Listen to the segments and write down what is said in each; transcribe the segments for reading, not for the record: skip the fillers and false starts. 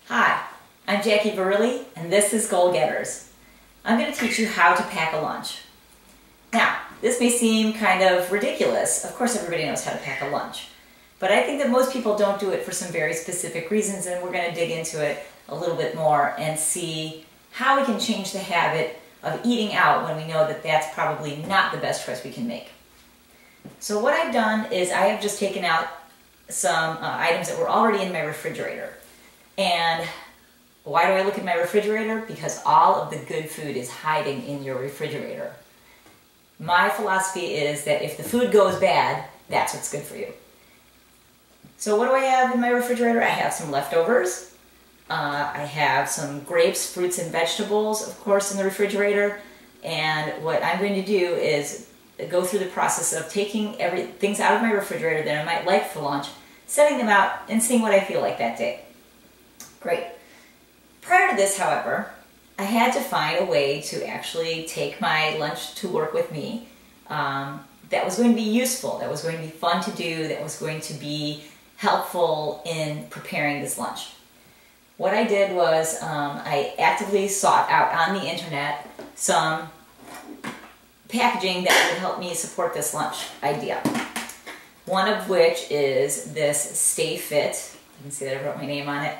Hi, I'm Jackie Barilli, and this is Goal Getters. I'm going to teach you how to pack a lunch. Now, this may seem kind of ridiculous. Of course, everybody knows how to pack a lunch. But I think that most people don't do it for some very specific reasons, and we're going to dig into it a little bit more and see how we can change the habit of eating out when we know that that's probably not the best choice we can make. So what I've done is I have just taken out some items that were already in my refrigerator. And why do I look at my refrigerator? Because all of the good food is hiding in your refrigerator. My philosophy is that if the food goes bad, that's what's good for you. So what do I have in my refrigerator? I have some leftovers. I have some grapes, fruits, and vegetables, of course, in the refrigerator. And what I'm going to do is go through the process of taking things out of my refrigerator that I might like for lunch, setting them out, and seeing what I feel like that day. Great. Prior to this, however, I had to find a way to actually take my lunch to work with me that was going to be useful, that was going to be fun to do, that was going to be helpful in preparing this lunch. What I did was I actively sought out on the internet some packaging that would help me support this lunch idea. One of which is this Stay Fit. You can see that I wrote my name on it.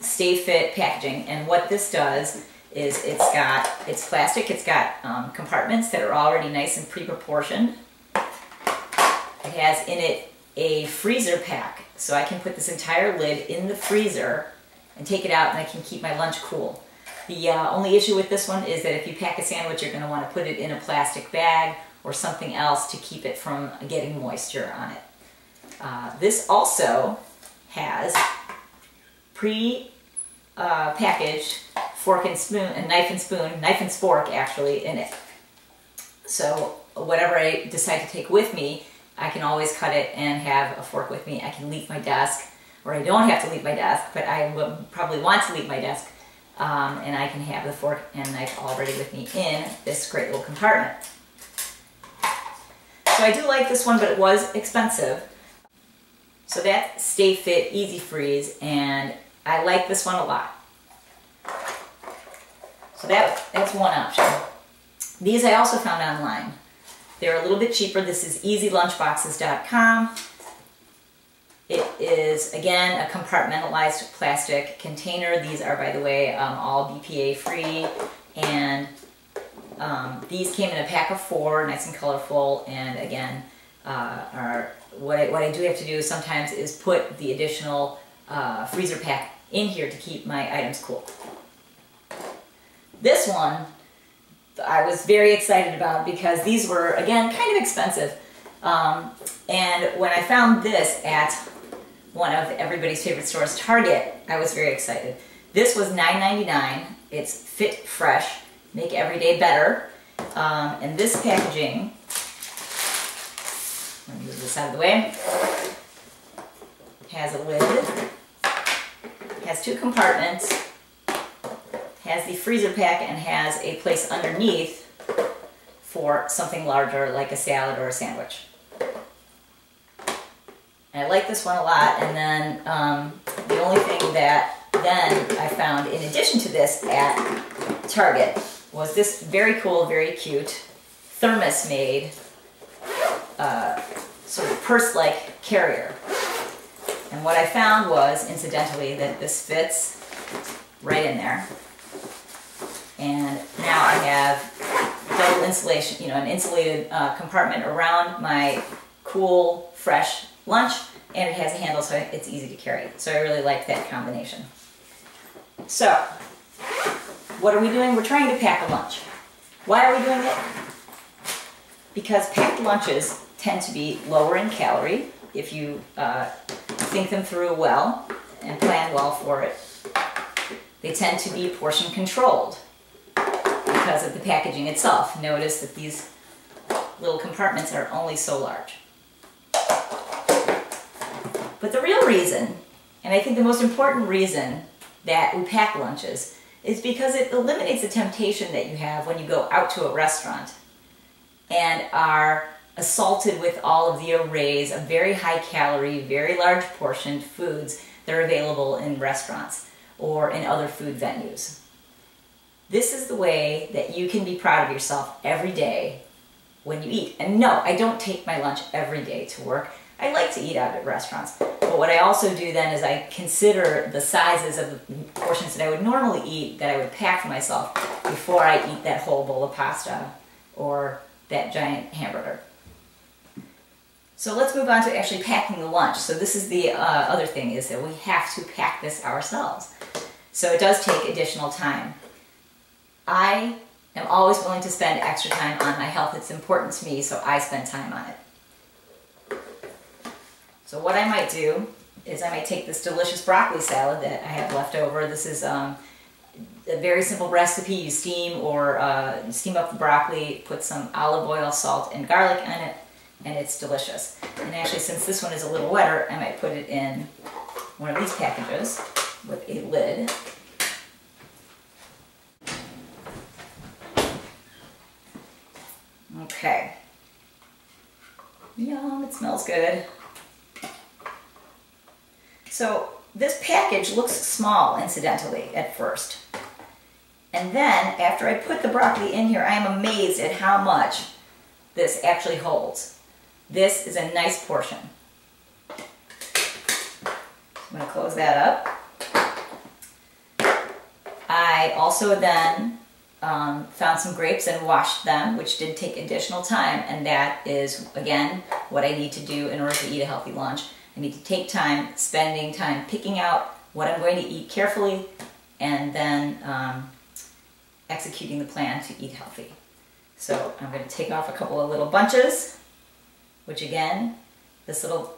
Stay Fit packaging, and what this does is it's plastic, it's got compartments that are already nice and pre-proportioned. It has in it a freezer pack, so I can put this entire lid in the freezer and take it out and I can keep my lunch cool. The only issue with this one is that if you pack a sandwich, you're going to want to put it in a plastic bag or something else to keep it from getting moisture on it. This also has pre-packaged fork and spoon, and knife and spork actually in it. So whatever I decide to take with me, I can always cut it and have a fork with me. I can leave my desk, or I don't have to leave my desk, but I will probably want to leave my desk, and I can have the fork and knife already with me in this great little compartment. So I do like this one, but it was expensive. So that's Stay Fit Easy Freeze, and I like this one a lot. So that's one option. These I also found online. They're a little bit cheaper. This is easylunchboxes.com. It is, again, a compartmentalized plastic container. These are, by the way, all BPA free, and these came in a pack of 4, nice and colorful, and again, what I do have to do sometimes is put the additional freezer pack in here to keep my items cool. This one I was very excited about because these were, again, kind of expensive. And when I found this at one of everybody's favorite stores, Target, I was very excited. This was $9.99. It's Fit Fresh, make every day better. And this packaging, let me move this out of the way, has a lid, has 2 compartments, has the freezer pack, and has a place underneath for something larger like a salad or a sandwich. And I like this one a lot. And then the only thing that then I found in addition to this at Target was this very cool, very cute thermos made sort of purse-like carrier. And what I found was, incidentally, that this fits right in there. And now I have double insulation, an insulated compartment around my cool, fresh lunch, and it has a handle so it's easy to carry. So I really like that combination. So, what are we doing? We're trying to pack a lunch. Why are we doing it? Because packed lunches tend to be lower in calorie if you think them through well and plan well for it. They tend to be portion controlled because of the packaging itself. Notice that these little compartments are only so large. But the real reason, and I think the most important reason that we pack lunches, is because it eliminates the temptation that you have when you go out to a restaurant and are assaulted with all of the arrays of very high calorie, very large portioned foods that are available in restaurants or in other food venues. This is the way that you can be proud of yourself every day when you eat. And no, I don't take my lunch every day to work. I like to eat out at restaurants. But what I also do then is I consider the sizes of the portions that I would normally eat, that I would pack for myself before I eat that whole bowl of pasta or that giant hamburger. So let's move on to actually packing the lunch. So this is the other thing, is that we have to pack this ourselves. So it does take additional time. I am always willing to spend extra time on my health. It's important to me, so I spend time on it. So what I might do is I might take this delicious broccoli salad that I have left over. This is a very simple recipe. You steam steam up the broccoli, put some olive oil, salt, and garlic in it, and it's delicious. And actually, since this one is a little wetter, I might put it in one of these packages with a lid. Okay. Yum, it smells good. So this package looks small, incidentally, at first. And then, after I put the broccoli in here, I am amazed at how much this actually holds. This is a nice portion. I'm going to close that up. I also then found some grapes and washed them, which did take additional time, and that is, again, what I need to do in order to eat a healthy lunch. I need to take time, spending time picking out what I'm going to eat carefully, and then executing the plan to eat healthy. So I'm going to take off a couple of little bunches, which again, this little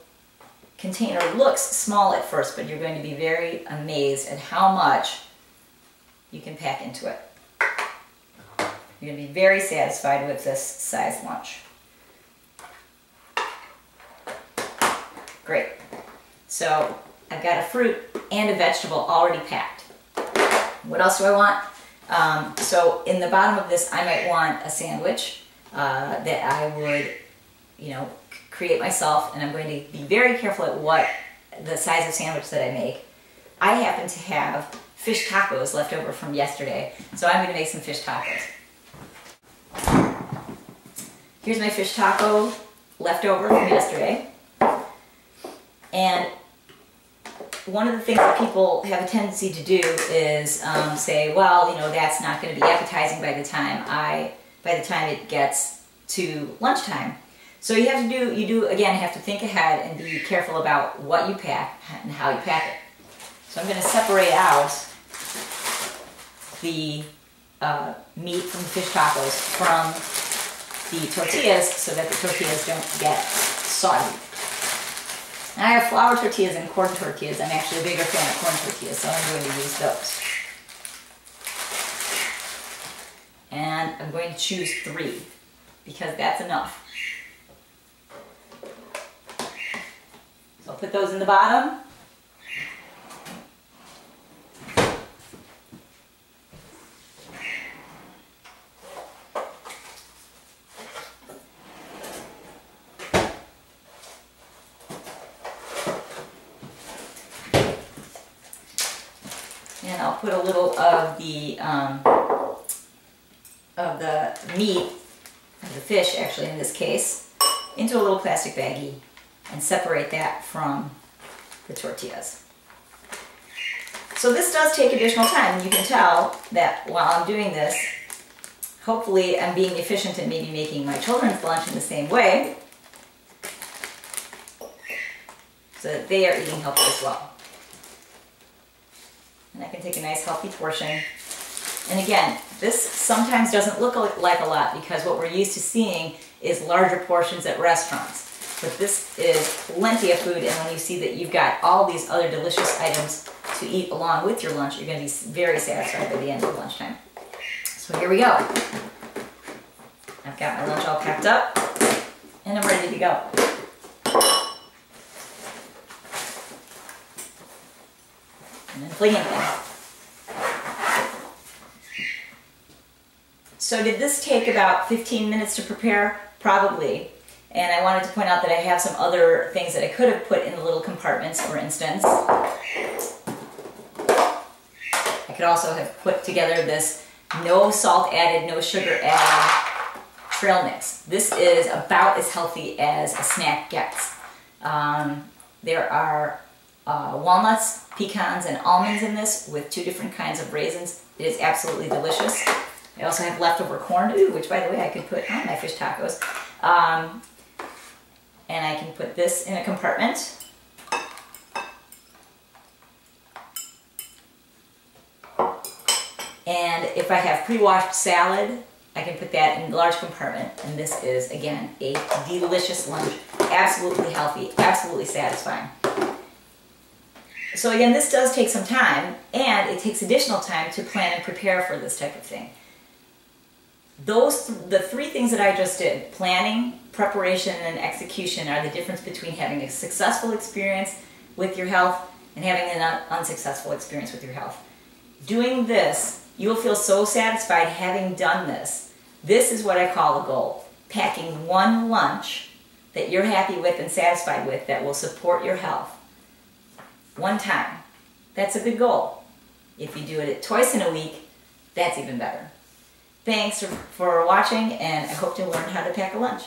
container looks small at first, but you're going to be very amazed at how much you can pack into it. You're going to be very satisfied with this size lunch. Great. So I've got a fruit and a vegetable already packed. What else do I want? So in the bottom of this, I might want a sandwich that I would, create myself, and I'm going to be very careful at what the size of sandwich that I make. I happen to have fish tacos left over from yesterday, so I'm going to make some fish tacos. Here's my fish taco left over from yesterday. And one of the things that people have a tendency to do is say, well, that's not going to be appetizing by the time it gets to lunchtime. So you have to think ahead and be careful about what you pack and how you pack it. So I'm going to separate out the meat from the fish tacos from the tortillas so that the tortillas don't get soggy. Now I have flour tortillas and corn tortillas. I'm actually a bigger fan of corn tortillas, so I'm going to use those. And I'm going to choose 3 because that's enough. So I'll put those in the bottom. And I'll put a little of the meat, of the fish actually in this case, into a little plastic baggie and separate that from the tortillas. So this does take additional time, and you can tell that while I'm doing this, hopefully I'm being efficient in maybe making my children's lunch in the same way, so that they are eating healthy as well. And I can take a nice healthy portion. And again, this sometimes doesn't look like a lot because what we're used to seeing is larger portions at restaurants. But this is plenty of food, and when you see that you've got all these other delicious items to eat along with your lunch, you're going to be very satisfied by the end of lunchtime. So here we go. I've got my lunch all packed up, and I'm ready to go. And then fling it in. So did this take about 15 minutes to prepare? Probably. And I wanted to point out that I have some other things that I could have put in the little compartments, for instance. I could also have put together this no salt added, no sugar added trail mix. This is about as healthy as a snack gets. There are walnuts, pecans, and almonds in this with 2 different kinds of raisins. It is absolutely delicious. I also have leftover corn, which by the way I could put on my fish tacos. And I can put this in a compartment. And if I have pre-washed salad, I can put that in a large compartment. And this is, again, a delicious lunch. Absolutely healthy, absolutely satisfying. So again, this does take some time, and it takes additional time to plan and prepare for this type of thing. The 3 things that I just did, planning, preparation, and execution, are the difference between having a successful experience with your health and having an unsuccessful experience with your health. Doing this, you'll feel so satisfied having done this. This is what I call a goal. Packing one lunch that you're happy with and satisfied with that will support your health. One time. That's a good goal. If you do it twice in a week, that's even better. Thanks for watching, and I hope to learn how to pack a lunch.